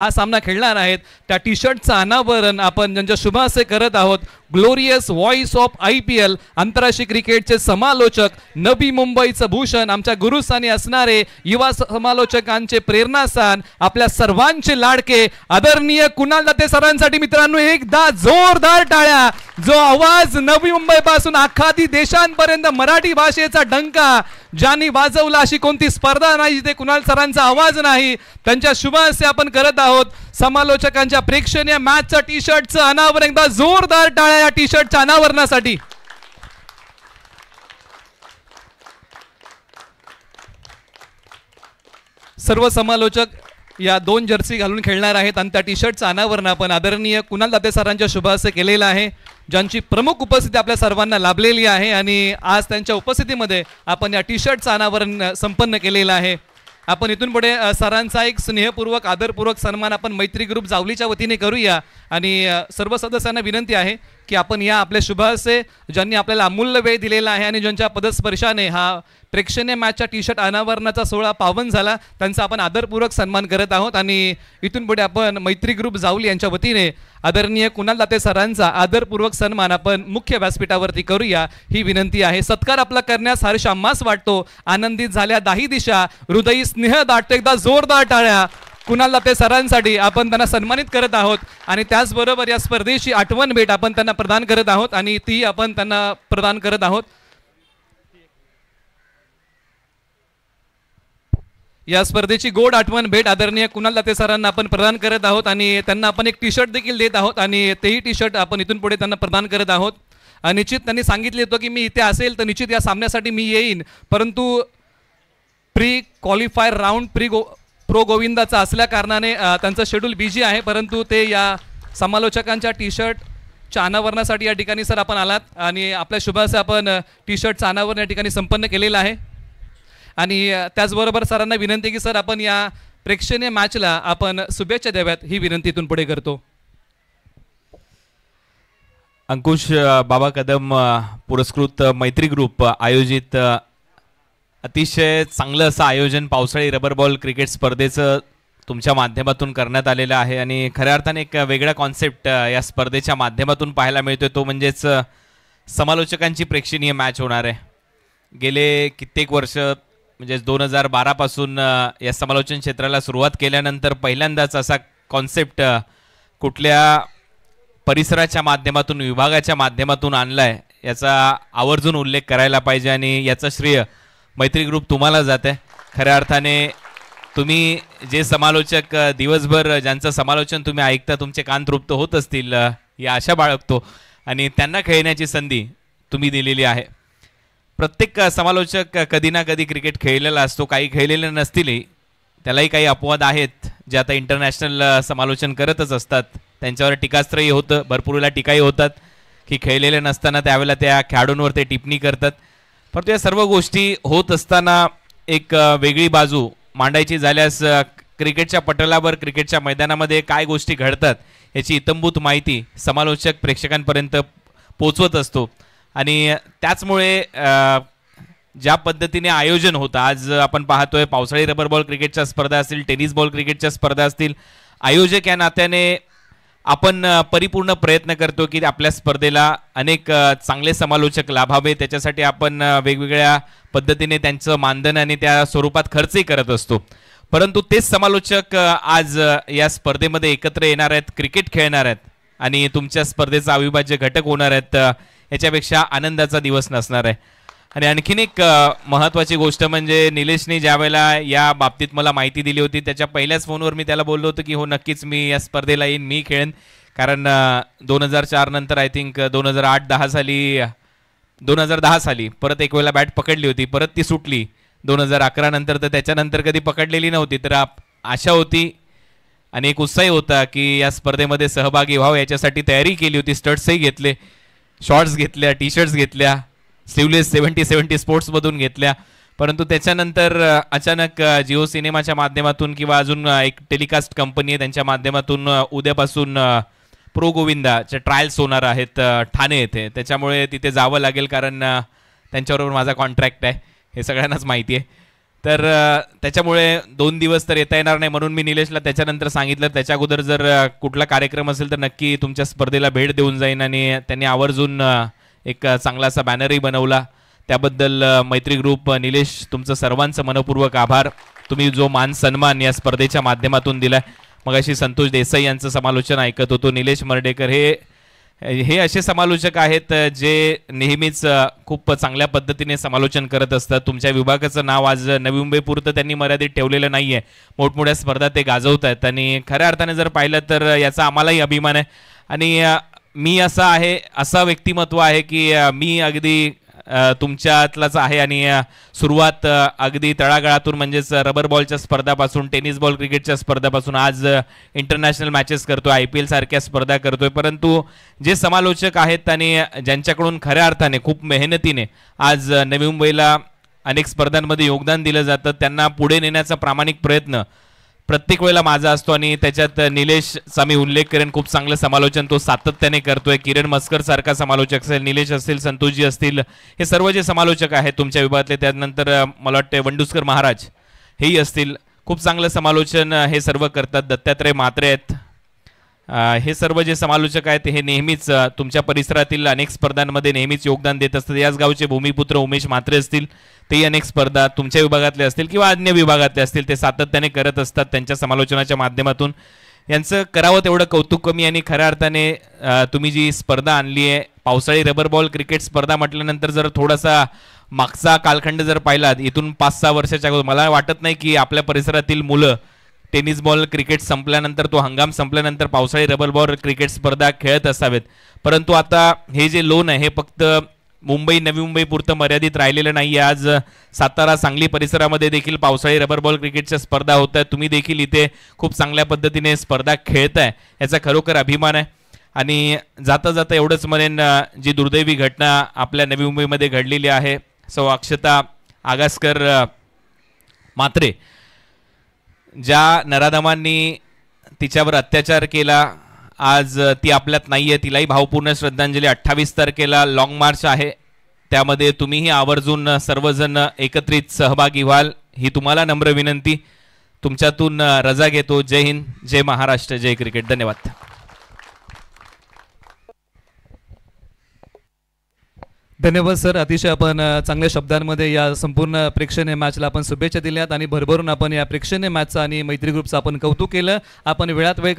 हा सामना खेळणार आहेत त्या टी शर्टचं अनावरण आपण ज्यांच्या शुभ हस्ते करत आहोत. ग्लोरियस व्हॉइस ऑफ IPL आंतरराष्ट्रीय क्रिकेटचे समालोचक नवी मुंबईचं भूषण, आमच्या गुरुस्थानी असणारे युवा समालोचकांचे प्रेरणास्थान, आपल्या सर्वांचे लाडके आदरणीय कुणाल दाते सरांसाठी मित्रांनो एकदा जोरदार टाळ्या. जो आवाज नवी मुंबई पासून आखादी देशांपर्यंत मराठी भाषेचा डंका ज्यांनी वाजवला अशी कोणती स्पर्धा नाही जिथे कुणाल सरांचा आवाज नाही. त्यांच्या शुभ हस्ते आपण करत आहोत समालोचकांच्या प्रेक्षणीय मॅचच्या टी शर्टचं अनावरण. एकदा जोरदार टाळ्या या टी शर्टच्या अनावरणासाठी. सर्व समालोचक या 2 जर्सी घालून खेळणार आहेत आणि त्या टी शर्टचं अनावरण आपण आदरणीय कुणाल दाते सरांच्या शुभ हस्ते केलेलं आहे, ज्यांची प्रमुख उपस्थिती आपल्या सर्वांना लाभलेली आहे. आणि आज त्यांच्या उपस्थितीमध्ये आपण या टी शर्टचं अनावरण संपन्न केलेलं आहे. आपण इथून पुढे सरांचा एक स्नेहपूर्वक आदरपूर्वक सन्मान आपण मैत्री ग्रुप जावलीच्या वतीने करूया. आणि सर्व सदस्यांना विनंती आहे की आपण या आपल्या शुभ हस्ते ज्यांनी आपल्याला अमूल्य वेळ दिलेला आहे आणि ज्यांच्या पदस्पर्शाने हा प्रेक्षणीय मॅचच्या टी शर्ट अनावरणाचा सोहळा पावन झाला त्यांचा आपण आदरपूर्वक सन्मान करत आहोत. आणि इथून पुढे आपण मैत्री ग्रुप जावली यांच्या वतीने आदरणीय कुणाल दाते सरांचा आदरपूर्वक सन्मान आपण मुख्य व्यासपीठावरती करूया ही विनंती आहे. सत्कार आपला करण्यास हर्ष आम्हास वाटतो, आनंदित झाल्या दाही दिशा, हृदयी स्नेह दाटतो. एकदा जोरदार टाळ्या कुणाल दाते सरांसाठी. आपण त्यांना सन्मानित करत आहोत आणि त्याचबरोबर या स्पर्धेची आठवण भेट आपण त्यांना प्रदान करत आहोत आणि ती आपण त्यांना प्रदान करत आहोत. या स्पर्धेची गोड आठवण भेट आदरणीय कुणाल दाते सरांना आपण प्रदान करत आहोत आणि त्यांना आपण एक टी शर्ट देखील देत आहोत आणि तेही टी शर्ट आपण इथून पुढे त्यांना प्रदान करत आहोत. निश्चित त्यांनी सांगितले होतं की मी इथे असेल तर निश्चित या सामन्यासाठी मी येईन, परंतु प्री क्वालिफायर राऊंड प्रो गोविंदाचा असल्या कारणाने त्यांचं शेड्यूल बिझी आहे, परंतु ते या समालोचकांच्या टी शर्टच्या अनावरणासाठी या ठिकाणी सर आपण आलात आणि आपल्या शुभ हस्ते आपण टी शर्टचं अनावरण या ठिकाणी संपन्न केलेलं आहे. आणि त्याचबरोबर सरांना विनंती की सर आपण या प्रेक्षणीय मॅचला आपण शुभेच्छा द्याव्यात ही विनंती इथून पुढे करतो. अंकुश बाबा कदम पुरस्कृत मैत्री ग्रुप आयोजित अतिशय चांगलं असं आयोजन पावसाळी रबर बॉल क्रिकेट स्पर्धेचं तुमच्या माध्यमातून करण्यात आलेलं आहे आणि खऱ्या अर्थाने एक वेगळा कॉन्सेप्ट या स्पर्धेच्या माध्यमातून पाहायला मिळतोय, तो म्हणजेच समालोचकांची प्रेक्षणीय मॅच होणार आहे. गेले कित्येक वर्ष म्हणजे 2012 पासून या समालोचन क्षेत्राला सुरुवात केल्यानंतर पहिल्यांदाच असा कॉन्सेप्ट कुठल्या परिसराच्या माध्यमातून विभागाच्या माध्यमातून आणलाय याचा आवर्जून उल्लेख करायला पाहिजे आणि याचं श्रेय मैत्री ग्रुप तुम्हाला जाते. खऱ्या अर्थाने तुम्ही जे समालोचक दिवसभर ज्यांचं समालोचन तुम्ही ऐकता तुमचे कान तृप्त होत असतील या आशा बाळगतो आणि त्यांना खेळण्याची संधी तुम्ही दिलेली आहे. प्रत्येक समालोचक कधी ना कधी क्रिकेट खेळलेला असतो, काही खेळलेले नसतीलही, त्यालाही काही अपवाद आहेत जे आता इंटरनॅशनल समालोचन करतच असतात, त्यांच्यावर टीकास्त्रही होतं, भरपूर वेळेला टीकाही होतात की खेळलेले नसताना त्यावेळेला त्या खेळाडूंवर ते टिप्पणी करतात. परंतु या सर्व गोष्टी होत असताना एक वेगळी बाजू मांडायची झाल्यास क्रिकेटच्या पटलावर क्रिकेटच्या मैदानामध्ये काय गोष्टी घडतात याची इत्थंभूत माहिती समालोचक प्रेक्षकांपर्यंत पोचवत असतो आणि त्याचमुळे ज्या पद्धतीने आयोजन होतं, आज आपण पाहतोय पावसाळी रबर बॉल क्रिकेटच्या स्पर्धा असतील, टेनिस बॉल क्रिकेटच्या स्पर्धा असतील, आयोजक या नात्याने आपण परिपूर्ण प्रयत्न करतो की आपल्या स्पर्धेला अनेक चांगले समालोचक लाभावे, त्याच्यासाठी आपण वेगवेगळ्या पद्धतीने त्यांचं मानधन आणि त्या स्वरूपात खर्चही करत असतो. परंतु तेच समालोचक आज या स्पर्धेमध्ये एकत्र येणार आहेत, क्रिकेट खेळणार आहेत आणि तुमच्या स्पर्धेचा अविभाज्य घटक होणार आहेत, याच्यापेक्षा आनंदाचा दिवस नसणार आहे. आणि आणखीन एक महत्त्वाची गोष्ट म्हणजे निलेशने ज्या वेळेला या बाबतीत मला माहिती दिली होती त्याच्या पहिल्याच फोनवर मी त्याला बोललो होतो की हो नक्कीच मी या स्पर्धेला येईन, मी खेळेन. कारण 2004 नंतर आय थिंक 2010 साली परत एक वेळेला बॅट पकडली होती, परत ती सुटली 2011 नंतर, तर त्याच्यानंतर कधी पकडलेली नव्हती. तर आशा होती आणि एक उत्साही होता की या स्पर्धेमध्ये सहभागी व्हावं, याच्यासाठी तयारी केली होती, स्टड्सही घेतले, शॉर्ट्स घेतल्या, टी शर्ट्स घेतल्या, स्लीवलेस 70 स्पोर्ट्समधून घेतल्या. परंतु त्याच्यानंतर अचानक जिओ सिनेमाच्या माध्यमातून किंवा अजून एक टेलिकास्ट कंपनी आहे त्यांच्या माध्यमातून उद्यापासून प्रो गोविंदाचे ट्रायल्स होणार आहेत ठाणे येथे, त्याच्यामुळे तिथे जावं लागेल कारण त्यांच्याबरोबर माझा कॉन्ट्रॅक्ट आहे, हे सगळ्यांनाच माहिती आहे. तर त्याच्यामुळे 2 दिवस तर येता येणार नाही, म्हणून मी निलेशला त्याच्यानंतर सांगितलं त्याच्या अगोदर जर कुठला कार्यक्रम असेल तर नक्की तुमच्या स्पर्धेला भेट देऊन जाईन. आणि त्यांनी आवर्जून एक चांगला असा बॅनरही बनवला. त्याबद्दल मैत्री ग्रुप निलेश तुमचं सर्वांचं मनपूर्वक आभार. तुम्ही जो मान सन्मान या स्पर्धेच्या माध्यमातून दिलाय. मगाशी संतोष देसाई यांचं समालोचन ऐकत होतो. निलेश मर्डेकर हे असे समालोचक आहेत जे नेहमीच खूप चांगल्या पद्धतीने समालोचन करत असतात. तुमच्या विभागाचं नाव आज नवी मुंबई पुरतं त्यांनी मर्यादित ठेवलेलं नाही आहे. मोठमोठ्या स्पर्धा ते गाजवत आहेत आणि खऱ्या अर्थाने जर पाहिलं तर याचा आम्हालाही अभिमान आहे. आणि मी असा व्यक्तिमत्व आहे की मी अगदी तुमच्यातलाच आहे. आणि सुरुवात अगदी तळागाळातून म्हणजेच रबर बॉलच्या स्पर्धापासून, टेनिस बॉल क्रिकेटच्या स्पर्धापासून आज इंटरनॅशनल मॅचेस करतोय, IPL सारख्या स्पर्धा करतोय. परंतु जे समालोचक आहेत आणि ज्यांच्याकडून खऱ्या अर्थाने खूप मेहनतीने आज नवी मुंबईला अनेक स्पर्धांमध्ये योगदान दिलं जातं, त्यांना पुढे नेण्याचा प्रामाणिक प्रयत्न प्रत्येक वेळेला माझा असतो. आणि त्याच्यात निलेशचा मी उल्लेख करेन. खूप चांगलं समालोचन तो सातत्याने करतोय. किरण मस्कर सारखा समालोचक असेल, निलेश असतील, संतोषजी असतील, हे सर्व जे समालोचक आहेत तुमच्या विभागातले, त्यानंतर मला वाटते वंडुस्कर महाराज हेही असतील, खूप चांगलं समालोचन हे सर्व करतात. दत्तात्रय म्हात्रे आहेत. हे सर्व जे समालोचक आहेत हे नेहमीच तुमच्या परिसरातील अनेक स्पर्धांमध्ये नेहमीच योगदान देत असतात. याच गावचे भूमिपुत्र उमेश म्हात्रे असतील, तेही अनेक स्पर्धा तुमच्या विभागातले असतील किंवा अन्य विभागातले असतील ते सातत्याने करत असतात त्यांच्या समालोचनाच्या माध्यमातून. यांचं करावं तेवढं कौतुक कमी. आणि खऱ्या अर्थाने तुम्ही जी स्पर्धा आणली आहे, पावसाळी रबर बॉल क्रिकेट स्पर्धा म्हटल्यानंतर जर थोडासा मागचा कालखंड जर पाहिला, इथून 5-6 वर्षाच्या अगोदर, मला वाटत नाही की आपल्या परिसरातील मुलं टेनिस बॉल क्रिकेट संपल्यानंतर, तो हंगाम संपल्यानंतर पावसाळी रबर बॉल क्रिकेट स्पर्धा खेळत असावेत. परंतु आता हे जे लोन आहे हे फक्त मुंबई, नवी मुंबई पुरतं मर्यादित राहिलेलं नाही आहे. आज सातारा, सांगली परिसरामध्ये देखील पावसाळी रबर बॉल क्रिकेटच्या स्पर्धा होत आहेत. तुम्ही देखील इथे खूप चांगल्या पद्धतीने स्पर्धा खेळताय, याचा खरोखर अभिमान आहे. आणि जाता जाता एवढंच म्हणेन, जी दुर्दैवी घटना आपल्या नवी मुंबईमध्ये घडलेली आहे, सौ अक्षता आगासकर म्हात्रे, ज्या नराधमांनी तिच्यावर अत्याचार केला, आज ती आपल्यात नाही आहे. तिलाही भावपूर्ण श्रद्धांजली. 28 तारखेला लाँग मार्च आहे, त्यामध्ये तुम्हीही आवर्जून सर्वजण एकत्रित सहभागी व्हाल ही तुम्हाला नम्र विनंती. तुमच्यातून रजा घेतो. जय हिंद, जय महाराष्ट्र, जय क्रिकेट. धन्यवाद. धन्यवाद सर. अतिशय आपण चांगल्या शब्दांमध्ये या संपूर्ण प्रेक्षणीय मॅचला आपण शुभेच्छा दिल्यात आणि भरभरून आपण या प्रेक्षणीय मॅचचा आणि मैत्री ग्रुपचं आपण कौतुक केलं. आपण वेळात वेळ